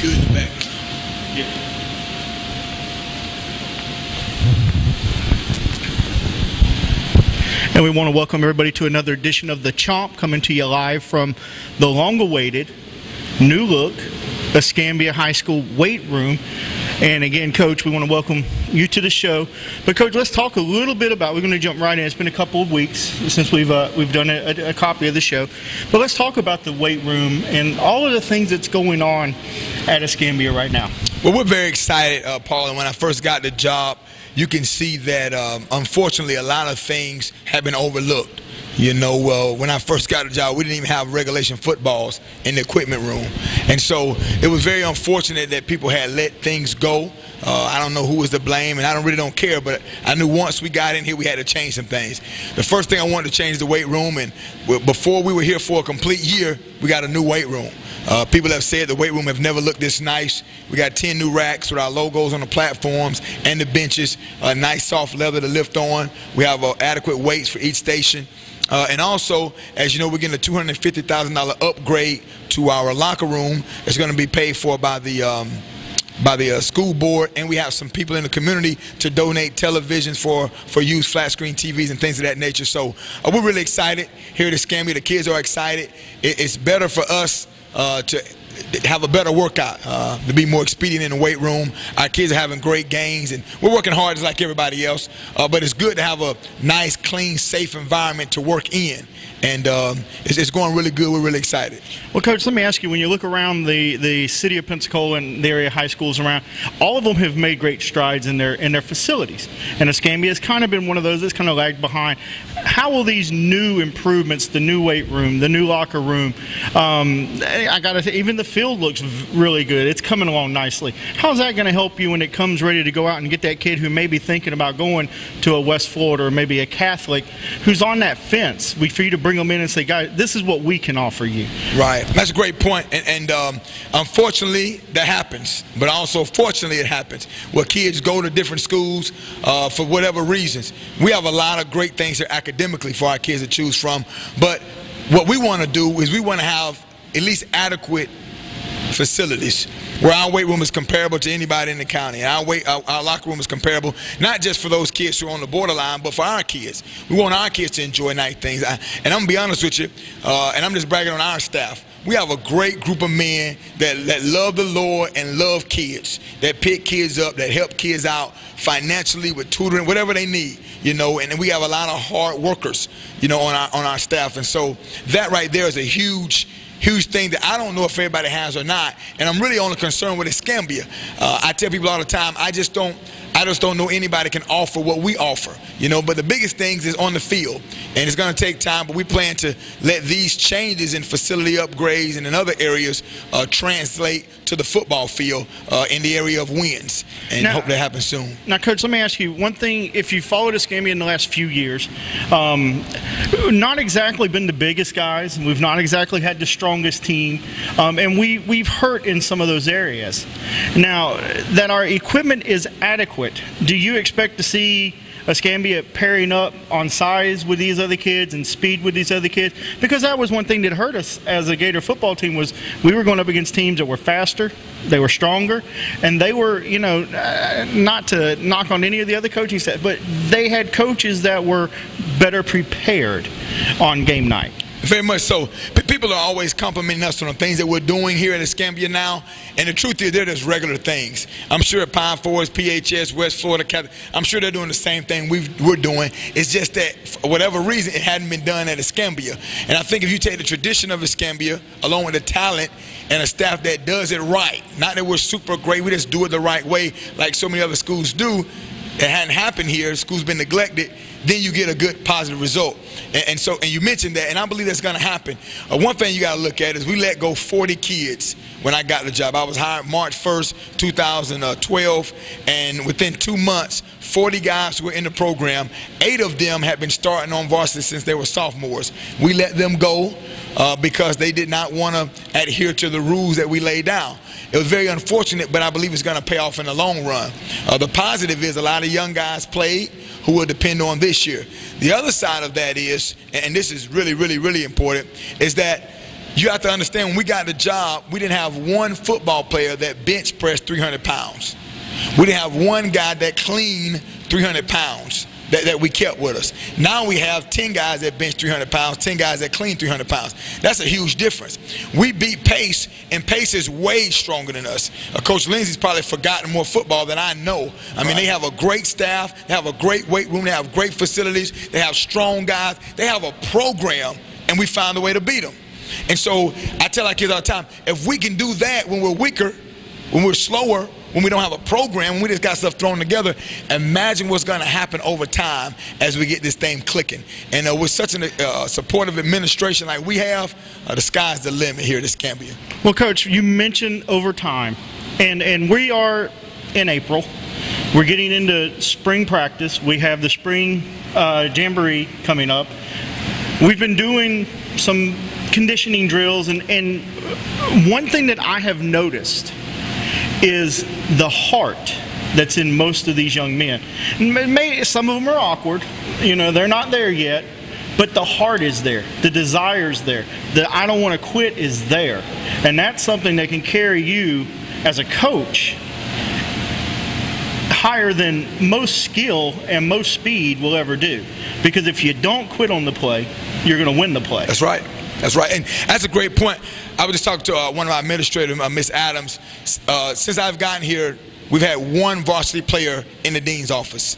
good in the back. Yeah. And we want to welcome everybody to another edition of the Chomp, coming to you live from the long-awaited, new look Escambia High School weight room. And again, Coach, we want to welcome you to the show. But Coach, let's talk a little bit about, we're going to jump right in. It's been a couple of weeks since we've done a copy of the show. But let's talk about the weight room and all of the things that's going on at Escambia right now. Well, we're very excited, Paul, and when I first got the job, you can see that, unfortunately, a lot of things have been overlooked. You know, when I first got the job, we didn't even have regulation footballs in the equipment room. And so it was very unfortunate that people had let things go. I don't know who was to blame, and I really don't care, but I knew once we got in here, we had to change some things. The first thing I wanted to change the weight room, and before we were here for a complete year, we got a new weight room. People have said the weight room have never looked this nice. We got 10 new racks with our logos on the platforms and the benches, nice soft leather to lift on. We have adequate weights for each station. And also, as you know, we're getting a $250,000 upgrade to our locker room. It's going to be paid for by the school board, and we have some people in the community to donate televisions for use, flat screen TVs and things of that nature. So we're really excited here at Escambia. The kids are excited. It's better for us to have a better workout, to be more expedient in the weight room. Our kids are having great gains, and we're working hard just like everybody else. But it's good to have a nice, clean, safe environment to work in. And it's going really good. We're really excited. Well, Coach, let me ask you, when you look around the city of Pensacola and the area high schools around, all of them have made great strides in their facilities. And Escambia has kind of been one of those that's kind of lagged behind. How will these new improvements, the new weight room, the new locker room, I got to say, even the field looks really good. It's coming along nicely. How's that going to help you when it comes ready to go out and get that kid who may be thinking about going to a West Florida or maybe a Catholic who's on that fence, for you to bring them in and say, guys, this is what we can offer you? Right. That's a great point. And unfortunately, that happens. But also, fortunately, it happens. Where kids go to different schools for whatever reasons. We have a lot of great things here academically for our kids to choose from. But what we want to do is we want to have at least adequate facilities where our weight room is comparable to anybody in the county. And our locker room is comparable, not just for those kids who are on the borderline, but for our kids. We want our kids to enjoy nice things. And I'm going to be honest with you, and I'm just bragging on our staff. We have a great group of men that love the Lord and love kids, that pick kids up, that help kids out financially with tutoring, whatever they need, you know. And we have a lot of hard workers, you know, on our staff. And so that right there is a huge thing that I don't know if everybody has or not, and I'm really only concerned with Escambia. I tell people all the time, I just don't know anybody can offer what we offer, you know. But the biggest things is on the field, and it's going to take time. But we plan to let these changes in facility upgrades and in other areas translate to the football field in the area of wins, and hope that happens soon. Now, Coach, let me ask you one thing. If you followed Escambia in the last few years, not exactly been the biggest guys, and we've not exactly had the strongest team, and we've hurt in some of those areas. Now that our equipment is adequate, do you expect to see Escambia pairing up on size with these other kids and speed with these other kids? Because that was one thing that hurt us as a Gator football team, was we were going up against teams that were faster, they were stronger, and they were, you know, not to knock on any of the other coaching staff, but they had coaches that were better prepared on game night. Very much so. People are always complimenting us on the things that we're doing here at Escambia now, and the truth is they're just regular things. I'm sure at Pine Forest, PHS, West Florida, I'm sure they're doing the same thing we're doing. It's just that for whatever reason it hadn't been done at Escambia. And I think if you take the tradition of Escambia along with the talent and a staff that does it right, not that we're super great, we just do it the right way like so many other schools do. It hadn't happened here, school's been neglected, then you get a good positive result. And you mentioned that, and I believe that's going to happen. One thing you got to look at is we let go 40 kids when I got the job. I was hired March 1st, 2012, and within 2 months, 40 guys were in the program. 8 of them had been starting on varsity since they were sophomores. We let them go because they did not want to adhere to the rules that we laid down. It was very unfortunate, but I believe it's going to pay off in the long run. The positive is a lot of young guys played who will depend on this year. The other side of that is, and this is really, really, really important, is that you have to understand, when we got the job, we didn't have one football player that bench pressed 300 pounds. We didn't have one guy that cleaned 300 pounds that we kept with us. Now we have 10 guys that bench 300 pounds, 10 guys that clean 300 pounds. That's a huge difference. We beat Pace, and Pace is way stronger than us. Coach Lindsey's probably forgotten more football than I know. I mean, they have a great staff. They have a great weight room. They have great facilities. They have strong guys. They have a program, and we found a way to beat them. And so I tell our kids all the time, if we can do that when we're weaker, when we're slower, when we don't have a program, when we just got stuff thrown together, imagine what's going to happen over time as we get this thing clicking. And with such a supportive administration like we have, the sky's the limit here at Escambia. Well, Coach, you mentioned over time, and we are in April. We're getting into spring practice. We have the spring jamboree coming up. We've been doing some conditioning drills, and one thing that I have noticed is the heart that's in most of these young men. Some of them are awkward, you know, they're not there yet, but the heart is there, the desire's there, the I don't want to quit is there, and that's something that can carry you as a coach higher than most skill and most speed will ever do, because if you don't quit on the play, you're going to win the play. That's right. That's right, and that's a great point. I was just talking to one of our administrators, Miss Adams. Since I've gotten here, we've had one varsity player in the dean's office.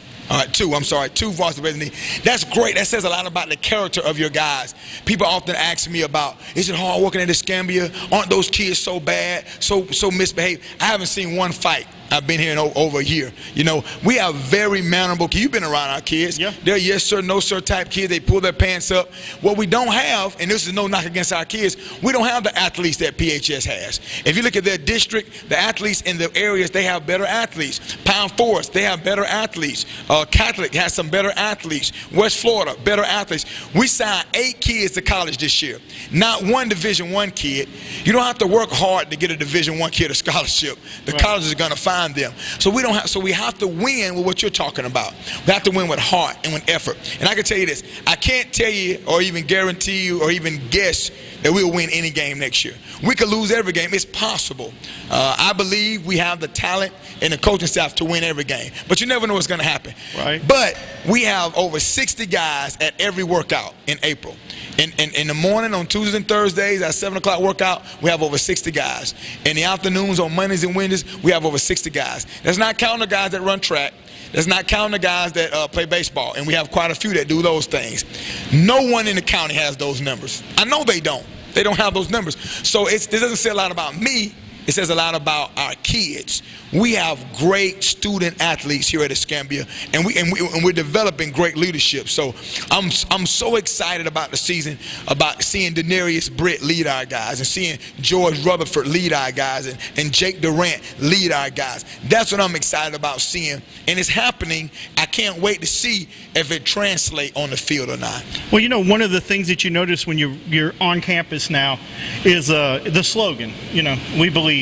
Two varsity players in the dean. That's great. That says a lot about the character of your guys. People often ask me about, is it hard working at Escambia? Aren't those kids so bad, so misbehaved? I haven't seen one fight. I've been here in over a year. You know, we have very mannerable kids. You've been around our kids. Yeah. They're yes sir, no sir type kids. They pull their pants up. What we don't have, and this is no knock against our kids, we don't have the athletes that PHS has. If you look at their district, the athletes in the areas, they have better athletes. Pound Forest, they have better athletes. Catholic has some better athletes. West Florida, better athletes. We signed 8 kids to college this year. Not one Division I kid. You don't have to work hard to get a Division I kid a scholarship. The colleges are going to find them. So we don't have. So we have to win with what you're talking about. We have to win with heart and with effort. And I can tell you this: I can't tell you, or even guarantee you, or even guess that we'll win any game next year. We could lose every game. It's possible. I believe we have the talent and the coaching staff to win every game. But you never know what's going to happen. Right. But we have over 60 guys at every workout in April. In the morning, on Tuesdays and Thursdays, at 7 o'clock workout, we have over 60 guys. In the afternoons, on Mondays and Wednesdays, we have over 60 guys. That's not counting the guys that run track. That's not counting the guys that play baseball. And we have quite a few that do those things. No one in the county has those numbers. I know they don't. They don't have those numbers. So this doesn't say a lot about me. It says a lot about our kids. We have great student athletes here at Escambia, and we're developing great leadership. So I'm so excited about the season, about seeing Denarius Britt lead our guys, and seeing George Rutherford lead our guys, and Jake Durant lead our guys. That's what I'm excited about seeing, and it's happening. I can't wait to see if it translates on the field or not. Well, you know, one of the things that you notice when you're on campus now is the slogan. You know, we believe.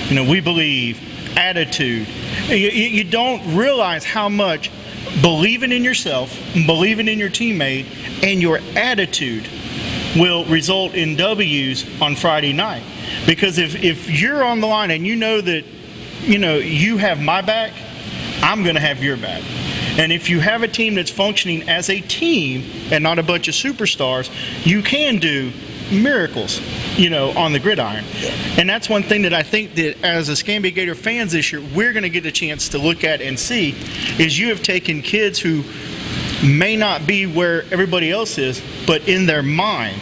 You know, we believe. Attitude. You don't realize how much believing in yourself, believing in your teammate, and your attitude will result in W's on Friday night. Because if you're on the line and you know that, you know, you have my back, I'm going to have your back. And if you have a team that's functioning as a team and not a bunch of superstars, you can do miracles, you know, on the gridiron. And that's one thing that I think that as Escambia Gator fans this year, we're going to get a chance to look at and see, is you have taken kids who may not be where everybody else is, but in their mind,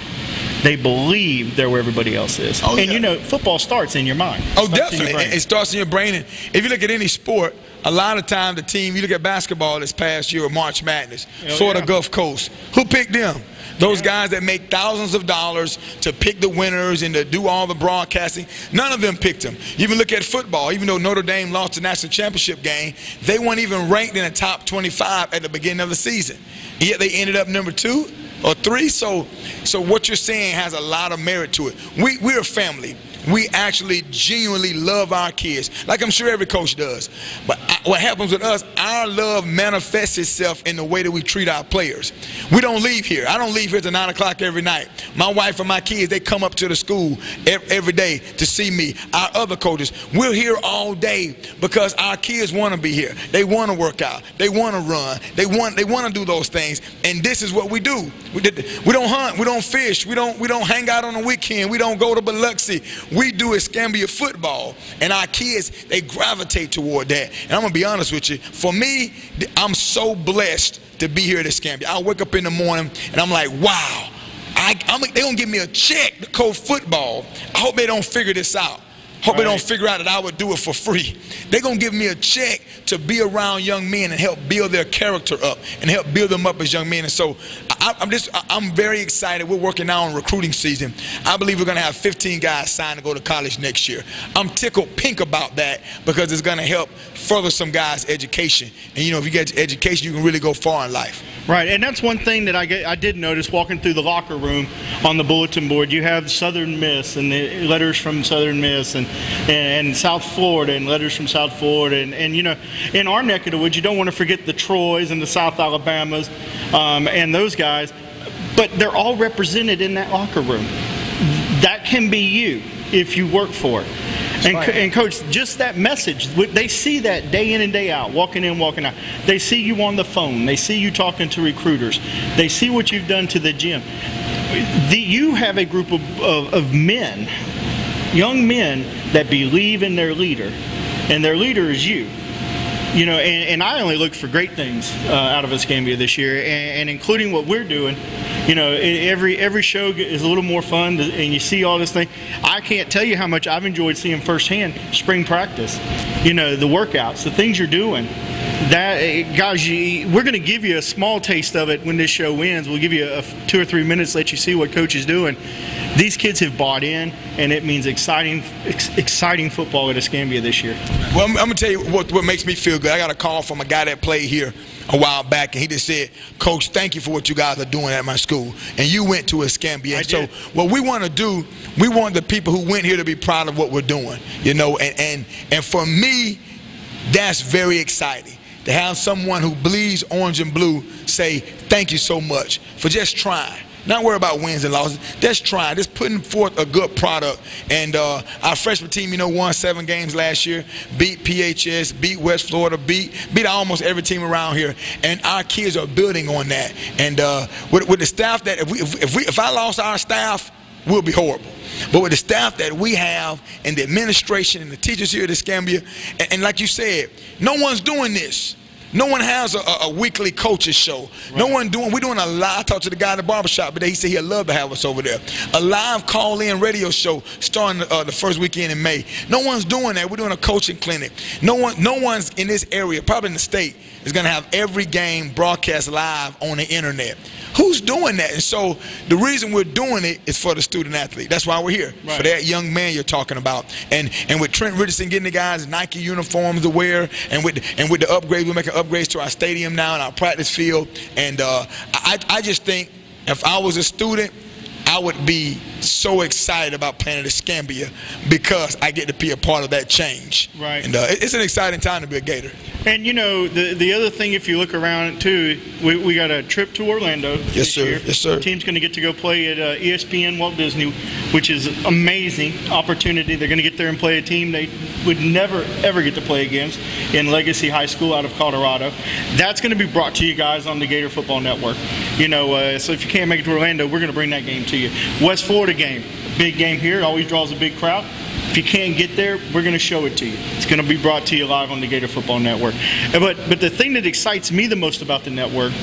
they believe they're where everybody else is. Oh, and yeah. You know, football starts in your mind. Oh, definitely. It starts in your brain. And if you look at any sport, a lot of time the team, you look at basketball this past year, March Madness, Florida Gulf Coast, who picked them? Those guys that make thousands of dollars to pick the winners and to do all the broadcasting, none of them picked them. You even look at football, even though Notre Dame lost the national championship game, they weren't even ranked in the top 25 at the beginning of the season. Yet they ended up number 2 or 3. So what you're saying has a lot of merit to it. We're a family. we actually genuinely love our kids, like I'm sure every coach does. But what happens with us, our love manifests itself in the way that we treat our players. We don't leave here. I don't leave here till 9 o'clock every night. My wife and my kids, they come up to the school every day to see me. Our other coaches, we're here all day because our kids want to be here. They want to work out. They want to run. They want to do those things. And this is what we do. We don't hunt. We don't fish. We don't hang out on the weekend. We don't go to Biloxi. We do Escambia football. And our kids, they gravitate toward that. And I'm going to be honest with you. For me, I'm so blessed to be here at Escambia. I wake up in the morning and I'm like, wow, they're going to give me a check to coach football. I hope they don't figure this out. Hope they don't figure out that I would do it for free. They're going to give me a check to be around young men and help build their character up and help build them up as young men. And so I'm very excited. We're working now on recruiting season. I believe we're going to have 15 guys signed to go to college next year. I'm tickled pink about that because it's going to help further some guys' education. And, you know, if you get education, you can really go far in life. Right, and that's one thing that I did notice walking through the locker room on the bulletin board. You have Southern Miss and the letters from Southern Miss and South Florida and letters from South Florida. And you know, in our neck of the woods, you don't want to forget the Troys and the South Alabamas and those guys, but they're all represented in that locker room. That can be you if you work for it. And Coach, just that message, they see that day in and day out, walking in, walking out. They see you on the phone. They see you talking to recruiters. They see what you've done to the gym. You have a group of men, young men, that believe in their leader, and their leader is you. You know, and I only look for great things out of Escambia this year, and including what we're doing. You know, every show is a little more fun, and you see all this thing. I can't tell you how much I've enjoyed seeing firsthand spring practice. You know, the workouts, the things you're doing. That, guys, we're going to give you a small taste of it when this show ends. We'll give you 2 or 3 minutes, let you see what Coach is doing. These kids have bought in, and it means exciting football at Escambia this year. Well, I'm going to tell you what makes me feel good. I got a call from a guy that played here a while back, and he just said, Coach, thank you for what you guys are doing at my school. And you went to Escambia. And so what we want to do, we want the people who went here to be proud of what we're doing. You know, and for me, that's very exciting. To have someone who bleeds orange and blue say, thank you so much for just trying. Not worry about wins and losses. Just trying, just putting forth a good product. And our freshman team, you know, won 7 games last year, beat PHS, beat West Florida, beat almost every team around here. And our kids are building on that. And with the staff that, if I lost our staff, we'll be horrible. But with the staff that we have and the administration and the teachers here at Escambia, and like you said, no one's doing this. No one has a weekly coaches show. Right. No one we're doing a live, I talked to the guy at the barbershop today, he said he'd love to have us over there. A live call-in radio show starting the first weekend in May. No one's doing that. We're doing a coaching clinic. No one's in this area, probably in the state, is going to have every game broadcast live on the internet. Who's doing that? And so the reason we're doing it is for the student athlete. That's why we're here, for that young man you're talking about. And with Trent Richardson getting the guys Nike uniforms to wear, and with the upgrades, we're making upgrades to our stadium now and our practice field. And I just think if I was a student, I would be so excited about playing at Escambia because I get to be a part of that change. Right. And it's an exciting time to be a Gator. And, you know, the other thing, if you look around, too, we got a trip to Orlando this year. Yes, sir. The team's going to get to go play at ESPN Walt Disney, which is an amazing opportunity. They're going to get there and play a team they would never, ever get to play against in Legacy High School out of Colorado. That's going to be brought to you guys on the Gator Football Network. You know, so if you can't make it to Orlando, we're going to bring that game to you. West Florida game, big game here, always draws a big crowd. If you can't get there, we're going to show it to you. It's going to be brought to you live on the Gator Football Network. But the thing that excites me the most about the network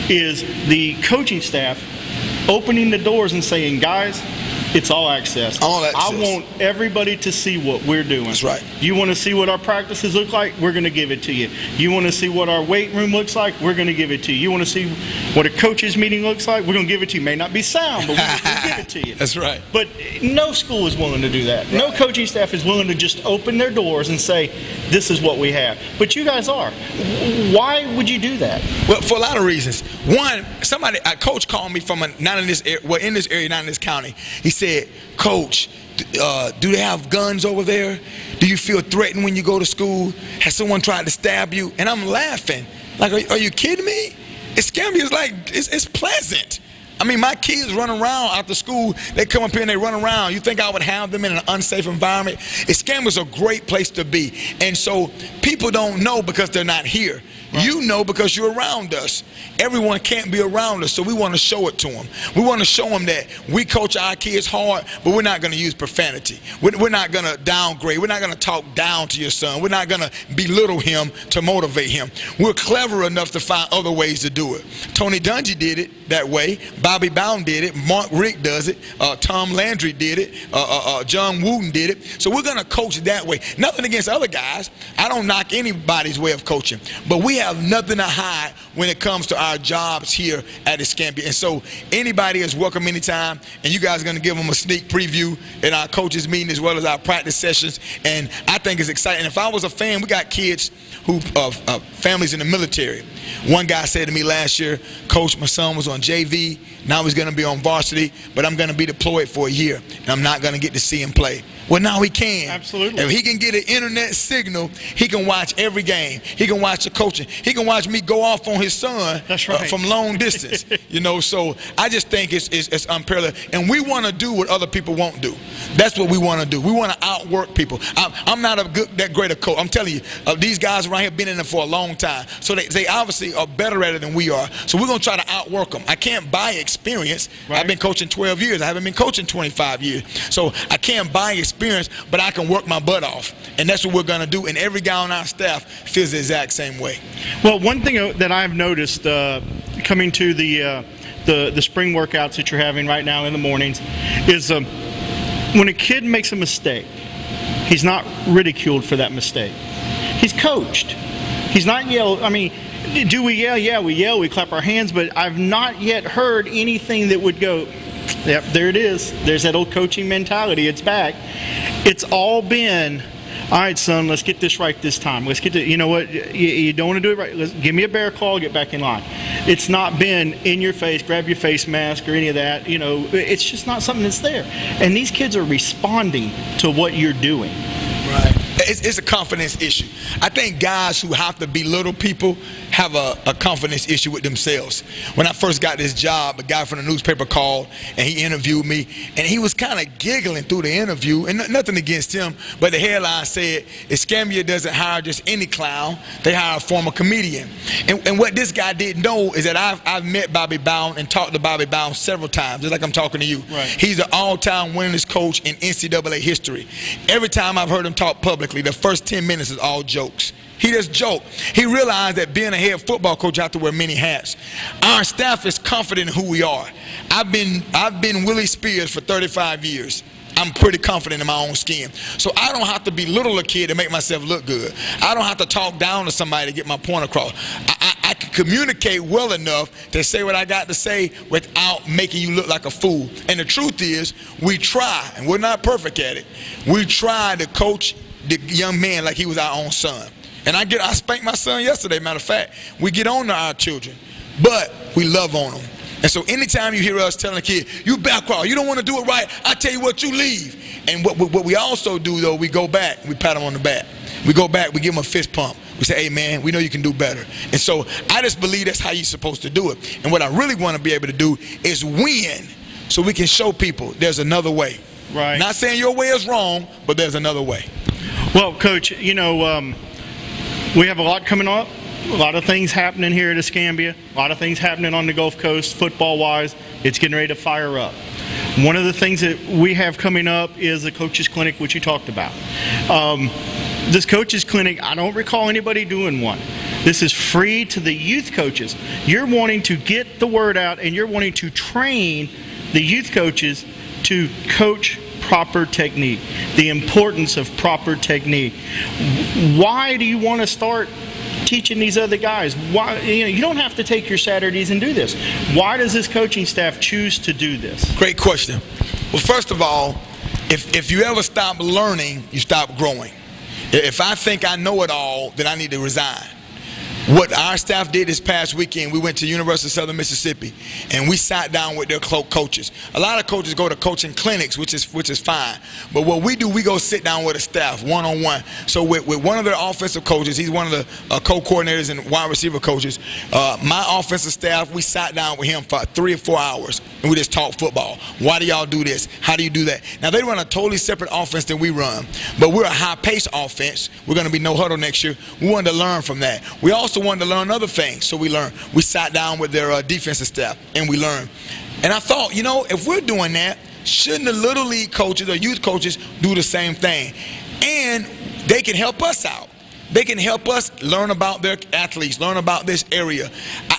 is the coaching staff opening the doors and saying, guys, it's all access. All access. I want everybody to see what we're doing. That's right. You want to see what our practices look like? We're going to give it to you. You want to see what our weight room looks like? We're going to give it to you. You want to see what a coaches meeting looks like? We're going to give it to you. May not be sound, but we'll give it to you. That's right. But no school is willing to do that. Right. No coaching staff is willing to just open their doors and say, this is what we have. But you guys are. Why would you do that? Well, for a lot of reasons. One, a coach called me from not in this area, well, in this area, not in this county. He said, Coach, do they have guns over there? Do you feel threatened when you go to school? Has someone tried to stab you? And I'm laughing. Like, are you kidding me? Escambia is like, it's pleasant. I mean, my kids run around after school. They come up here and they run around. You think I would have them in an unsafe environment? Escambia is a great place to be. And so people don't know because they're not here. Right. You know because you're around us. Everyone can't be around us, so we want to show it to them. We want to show them that we coach our kids hard, but we're not going to use profanity. We're not going to downgrade. We're not going to talk down to your son. We're not going to belittle him to motivate him. We're clever enough to find other ways to do it. Tony Dungy did it that way. Bobby Bowden did it. Mark Rick does it. Tom Landry did it. John Wooten did it. So we're going to coach that way. Nothing against other guys. I don't knock anybody's way of coaching, but we have nothing to hide when it comes to our jobs here at Escambia. And so anybody is welcome anytime, and you guys are going to give them a sneak preview in our coaches meeting as well as our practice sessions, and I think it's exciting. If I was a fan, we got kids who families in the military. One guy said to me last year, Coach, my son was on JV, now he's going to be on varsity, but I'm going to be deployed for a year, and I'm not going to get to see him play. Well, now he can. Absolutely. If he can get an internet signal, he can watch every game. He can watch the coaching. He can watch me go off on his son. That's right. From long distance. You know, so I just think it's unparalleled. And we want to do what other people won't do. That's what we want to do. We want to outwork people. I'm not that great a coach. I'm telling you, these guys around here have been in it for a long time. So they obviously are better at it than we are. So we're going to try to outwork them. I can't buy experience. Right. I've been coaching 12 years. I haven't been coaching 25 years. So I can't buy experience, but I can work my butt off. And that's what we're going to do. And every guy on our staff feels the exact same way. Well, one thing that I've noticed coming to the spring workouts that you're having right now in the mornings is when a kid makes a mistake, he's not ridiculed for that mistake. He's coached. He's not yelled. I mean, do we yell? Yeah, we yell. We clap our hands. But I've not yet heard anything that would go, yep, there it is. There's that old coaching mentality. It's back. It's all been, all right, son, let's get this right this time. Let's get to, you know what, you don't want to do it right. Give me a bear claw, get back in line. It's not been in your face, grab your face mask or any of that. You know, it's just not something that's there. And these kids are responding to what you're doing. Right. It's a confidence issue. I think guys who have to belittle people have a confidence issue with themselves. When I first got this job, a guy from the newspaper called and he interviewed me, and he was kind of giggling through the interview, and nothing against him, but the headline said, Escambia doesn't hire just any clown, they hire a former comedian. And what this guy didn't know is that I've met Bobby Bowden and talked to Bobby Bowden several times, just like I'm talking to you. Right. He's an all-time winningest coach in NCAA history. Every time I've heard him talk publicly, the first 10 minutes is all jokes. He just joked. He realized that being a head football coach, you have to wear many hats. Our staff is confident in who we are. I've been Willie Spears for 35 years. I'm pretty confident in my own skin. So I don't have to belittle a kid to make myself look good. I don't have to talk down to somebody to get my point across. I can communicate well enough to say what I got to say without making you look like a fool. And the truth is, we try, and we're not perfect at it. We try to coach the young man like he was our own son. And I spanked my son yesterday, matter of fact. We get on to our children, but we love on them. And so anytime you hear us telling a kid, you back crawl, you don't want to do it right, I tell you what, you leave. And what we also do, though, we go back, we pat them on the back. We go back, we give them a fist pump. We say, hey, man, we know you can do better. And so I just believe that's how you're supposed to do it. And what I really want to be able to do is win so we can show people there's another way. Right. Not saying your way is wrong, but there's another way. Well, Coach, you know, we have a lot coming up. A lot of things happening here at Escambia. A lot of things happening on the Gulf Coast, football-wise. It's getting ready to fire up. One of the things that we have coming up is the Coaches Clinic, which you talked about. This Coaches Clinic, I don't recall anybody doing one. This is free to the youth coaches. You're wanting to get the word out, and you're wanting to train the youth coaches to coach proper technique, the importance of proper technique. Why do you want to start teaching these other guys? Why, you don't have to take your Saturdays and do this. Why does this coaching staff choose to do this? Great question. Well, first of all, if you ever stop learning, you stop growing. If I think I know it all, then I need to resign. What our staff did this past weekend, we went to University of Southern Mississippi, and we sat down with their coaches. A lot of coaches go to coaching clinics, which is fine. But what we do, we go sit down with a staff, one-on-one. So with one of their offensive coaches, he's one of the co-coordinators and wide receiver coaches, my offensive staff, we sat down with him for 3 or 4 hours, and we just talked football. Why do y'all do this? How do you do that? Now, they run a totally separate offense than we run, but we're a high-paced offense. We're going to be no huddle next year. We wanted to learn from that. We also wanted to learn other things, so we learned. We sat down with their defensive staff, and we learned. And I thought, you know, if we're doing that, shouldn't the Little League coaches or youth coaches do the same thing? And they can help us out. They can help us learn about their athletes, learn about this area.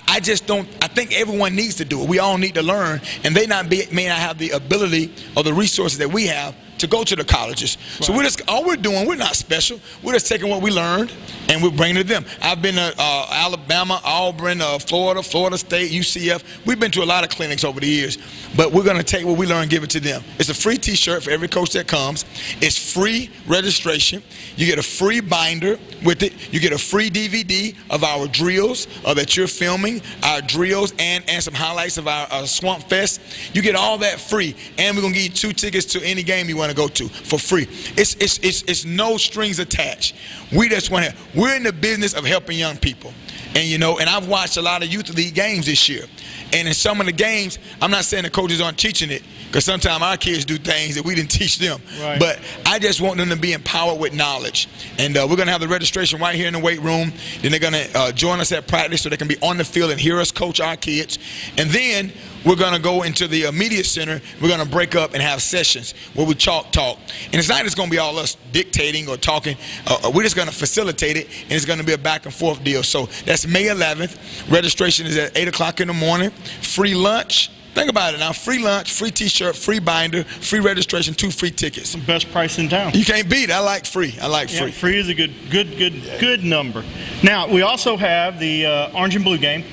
I just don't. I think everyone needs to do it. We all need to learn, and they may not have the ability or the resources that we have to go to the colleges. Right. So all we're doing, we're not special. We're just taking what we learned and we're bringing it to them. I've been to Alabama, Auburn, Florida, Florida State, UCF. We've been to a lot of clinics over the years, but we're going to take what we learned and give it to them. It's a free T-shirt for every coach that comes. It's free registration. You get a free binder with it. You get a free DVD of our drills that you're filming, our drills, and some highlights of our Swamp Fest. You get all that free, and we're going to give you 2 tickets to any game you want to go to for free. It's no strings attached. We just want to. We're in the business of helping young people, and you know. And I've watched a lot of youth league games this year, and in some of the games, I'm not saying the coaches aren't teaching it, because sometimes our kids do things that we didn't teach them. Right. But I just want them to be empowered with knowledge, and we're going to have the registration right here in the weight room. Then they're going to join us at practice so they can be on the field and hear us coach our kids, and then we're going to go into the media center. We're going to break up and have sessions where we talk. And it's not just going to be all us dictating or talking. We're just going to facilitate it, and it's going to be a back and forth deal. So that's May 11th. Registration is at 8 o'clock in the morning. Free lunch. Think about it now. Free lunch, free T-shirt, free binder, free registration, 2 free tickets. Best price in town. You can't beat it. I like free. I like free. Yeah, free is a good number. Now, we also have the Orange and Blue game.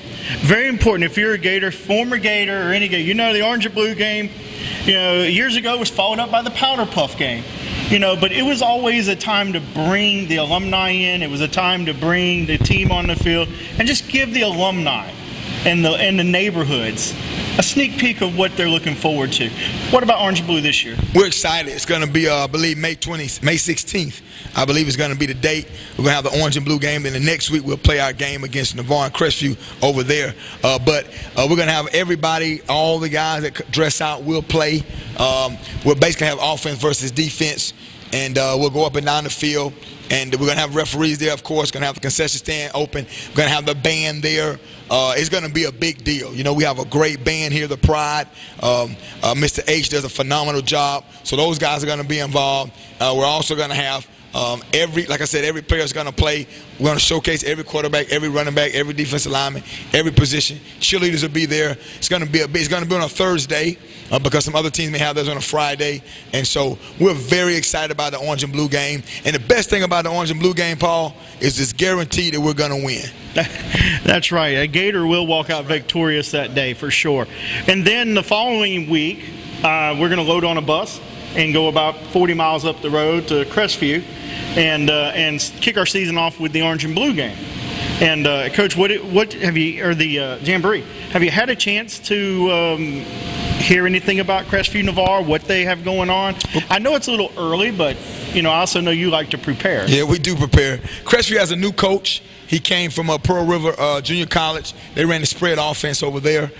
Very important. If you're a Gator, former Gator, or any Gator, you know the Orange and Blue game, you know, years ago was followed up by the Powder Puff game. You know, but it was always a time to bring the alumni in. It was a time to bring the team on the field and just give the alumni and the neighborhoods a sneak peek of what they're looking forward to. What about Orange and Blue this year? We're excited. It's going to be, I believe, May 16th. I believe it's going to be the date. We're going to have the Orange and Blue game. Then the next week we'll play our game against Navarre and Crestview over there. But we're going to have everybody, all the guys that dress out will play. We'll basically have offense versus defense, and we'll go up and down the field. And we're going to have referees there, of course. Going to have the concession stand open. We're going to have the band there. It's going to be a big deal. You know, we have a great band here, the Pride. Mr. H does a phenomenal job. So those guys are going to be involved. We're also going to have like I said, every player is going to play. We're going to showcase every quarterback, every running back, every defensive lineman, every position. Cheerleaders will be there. It's going to be on a Thursday because some other teams may have theirs on a Friday. And so we're very excited about the Orange and Blue game. And the best thing about the Orange and Blue game, Paul, is it's guaranteed that we're going to win. That's right. A Gator will walk out victorious that day for sure. And then the following week, we're going to load on a bus and go about 40 miles up the road to Crestview and kick our season off with the Orange and Blue game. And Coach, what have you, or the Jamboree, have you had a chance to hear anything about Crestview Navarre, what they have going on? I know it's a little early, but you know, I also know you like to prepare. Yeah, we do prepare. Crestview has a new coach. He came from Pearl River Junior College. They ran the spread offense over there.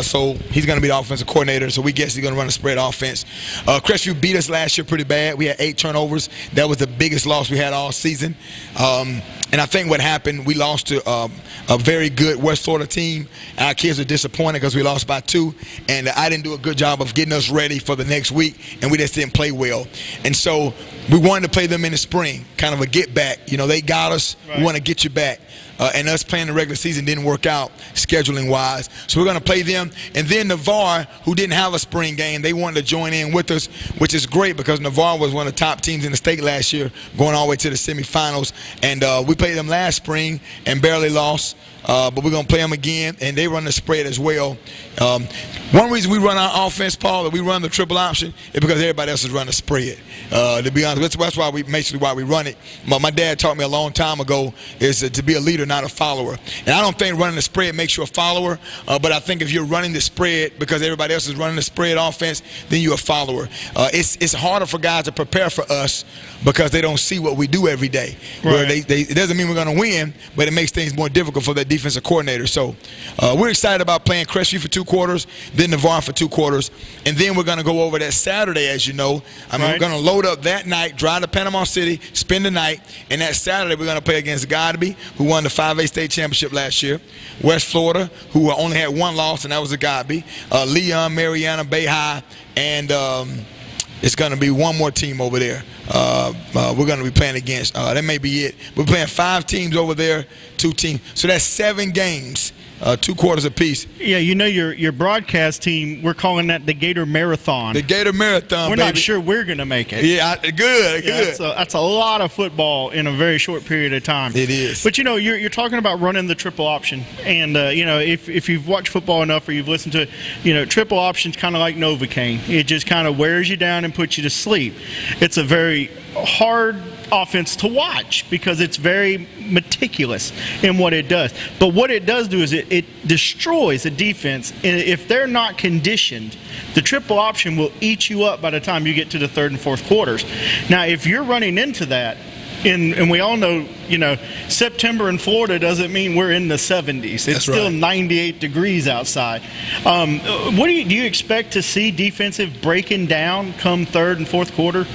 So he's going to be the offensive coordinator. So we guess he's going to run the spread offense. Crestview beat us last year pretty bad. We had 8 turnovers. That was the biggest loss we had all season. And I think what happened, we lost to a very good West Florida team. Our kids were disappointed because we lost by 2. And I didn't do a good job of getting us ready for the next week. And we just didn't play well. And so we wanted to play them in the spring, kind of a get back. You know, they got us. Right. We want to get you back. And us playing the regular season didn't work out scheduling-wise. So we're going to play them. And then Navarre, who didn't have a spring game, they wanted to join in with us, which is great because Navarre was one of the top teams in the state last year, going all the way to the semifinals. And we played them last spring and barely lost. But we're going to play them again, and they run the spread as well. One reason we run our offense, Paul, that we run the triple option, is because everybody else is running the spread. To be honest, that's why we run it. My dad taught me a long time ago is to be a leader, not a follower. And I don't think running the spread makes you a follower, but I think if you're running the spread because everybody else is running the spread offense, then you're a follower. It's harder for guys to prepare for us because they don't see what we do every day. Right. It doesn't mean we're going to win, but it makes things more difficult for that defensive coordinator. So we're excited about playing Crestview for 2 quarters, then Navarre for 2 quarters, and then we're going to go over that Saturday, as you know. We're going to load up that night, drive to Panama City, spend the night, and that Saturday we're going to play against Godby, who won the 5A state championship last year, West Florida, who only had 1 loss, and that was the Godby, Leon, Mariana, Bay High, and it's going to be one more team over there. We're going to be playing against. That may be it. We're playing 5 teams over there, 2 teams. So that's 7 games, 2 quarters apiece. Yeah, you know your broadcast team, we're calling that the Gator Marathon. The Gator Marathon, We're baby. not sure we're going to make it. Yeah, good. That's a lot of football in a very short period of time. It is. But, you're talking about running the triple option. And, if you've watched football enough or you've listened to it, triple option's kind of like Novocaine. It just kind of wears you down and puts you to sleep. It's a very hard offense to watch because it's very meticulous in what it does. But what it does do is it destroys a defense. And if they're not conditioned, the triple option will eat you up by the time you get to the 3rd and 4th quarters. Now, if you're running into that, and we all know, September in Florida doesn't mean we're in the 70s. It's still 98 degrees outside. What do you expect to see defensive breaking down come 3rd and 4th quarter?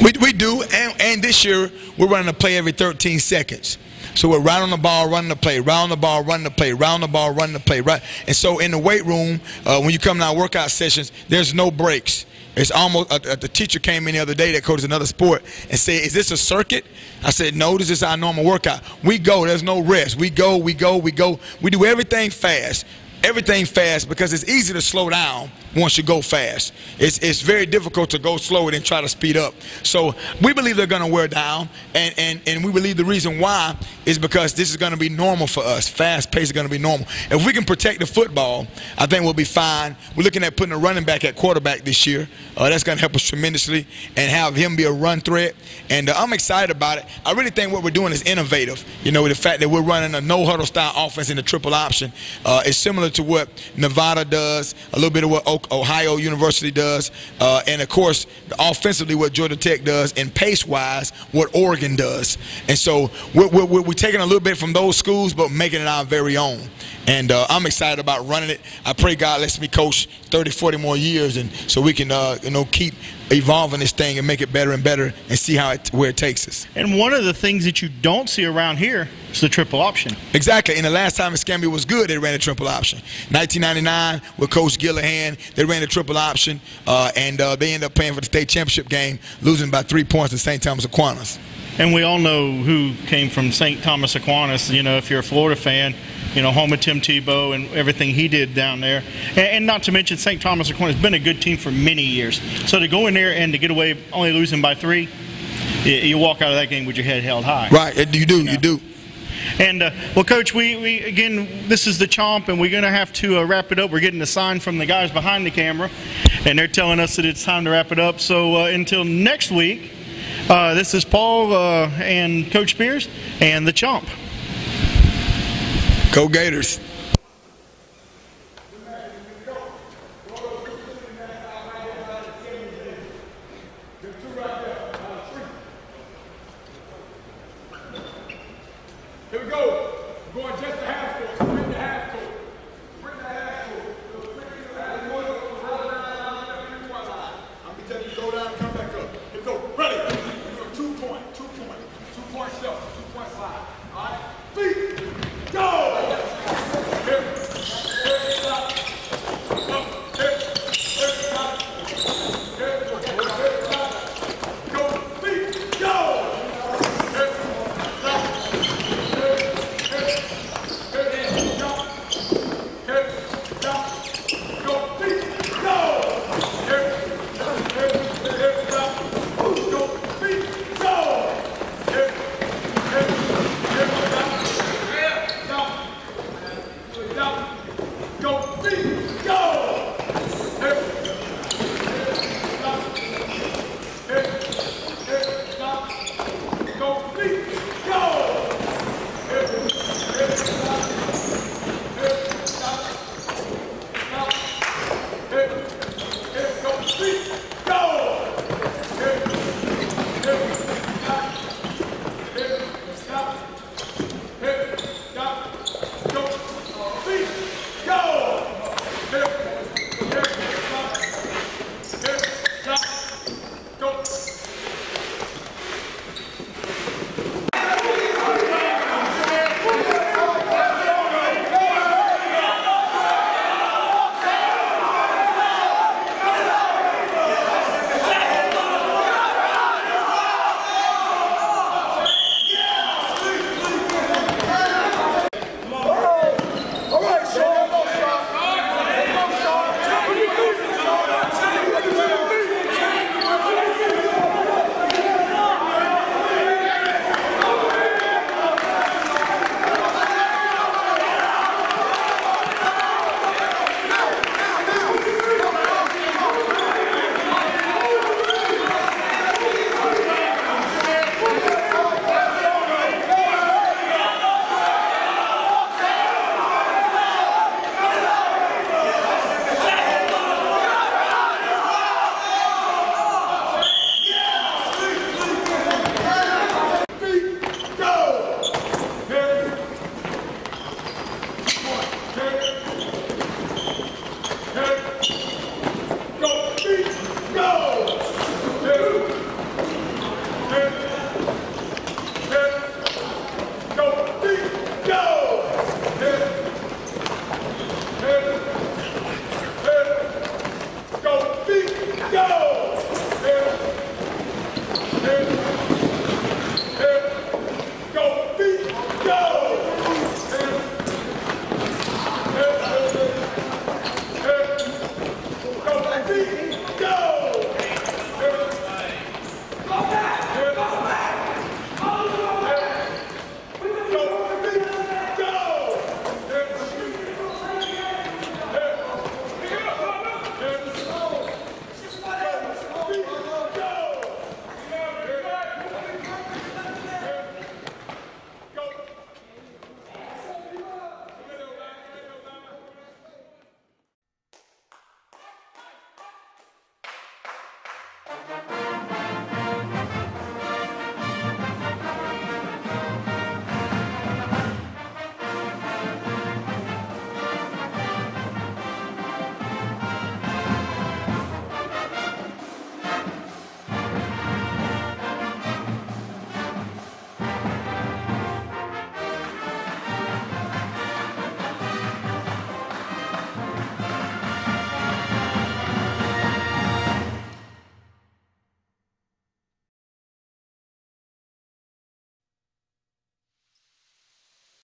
We do, and this year we're running a play every 13 seconds. So we're right on the ball, running the play, right on the ball, running the play, right on the ball, running the play, right. And so in the weight room, when you come to our workout sessions, there's no breaks. It's almost the teacher came in the other day that coaches another sport and said, "Is this a circuit?" I said, "No, this is our normal workout. We go. There's no rest. We go. We go. We go. We do everything fast." Everything fast because it's easy to slow down once you go fast. It's very difficult to go slow and then try to speed up. So we believe they're going to wear down, and we believe the reason why is because this is going to be normal for us. Fast pace is going to be normal. If we can protect the football, I think we'll be fine. We're looking at putting a running back at quarterback this year. That's going to help us tremendously and have him be a run threat. And I'm excited about it. I really think what we're doing is innovative. The fact that we're running a no-huddle style offense in the triple option is similar to what Nevada does, a little bit of what Ohio University does, and of course offensively what Georgia Tech does, and pace-wise what Oregon does. And so we're taking a little bit from those schools but making it our very own. And I'm excited about running it. I pray God lets me coach 30, 40 more years, and so we can keep evolving this thing and make it better and better and see where it takes us. And one of the things that you don't see around here is the triple option. Exactly. And the last time Escambia was good, they ran a triple option. 1999 with Coach Gillihan, they ran a triple option, and they ended up playing for the state championship game, losing by 3 points to St. Thomas Aquinas. And we all know who came from St. Thomas Aquinas. If you're a Florida fan, home of Tim Tebow and everything he did down there. And not to mention St. Thomas Aquinas has been a good team for many years. So to go in there and to get away only losing by 3, you walk out of that game with your head held high. Right, you do. And, well, Coach, we again, this is the Chomp, and we're going to have to wrap it up. We're getting a sign from the guys behind the camera, and they're telling us that it's time to wrap it up. So until next week, this is Paul and Coach Spears and the Chomp. Go Gators. Here we go. We're going just to half court. Sprint to half court.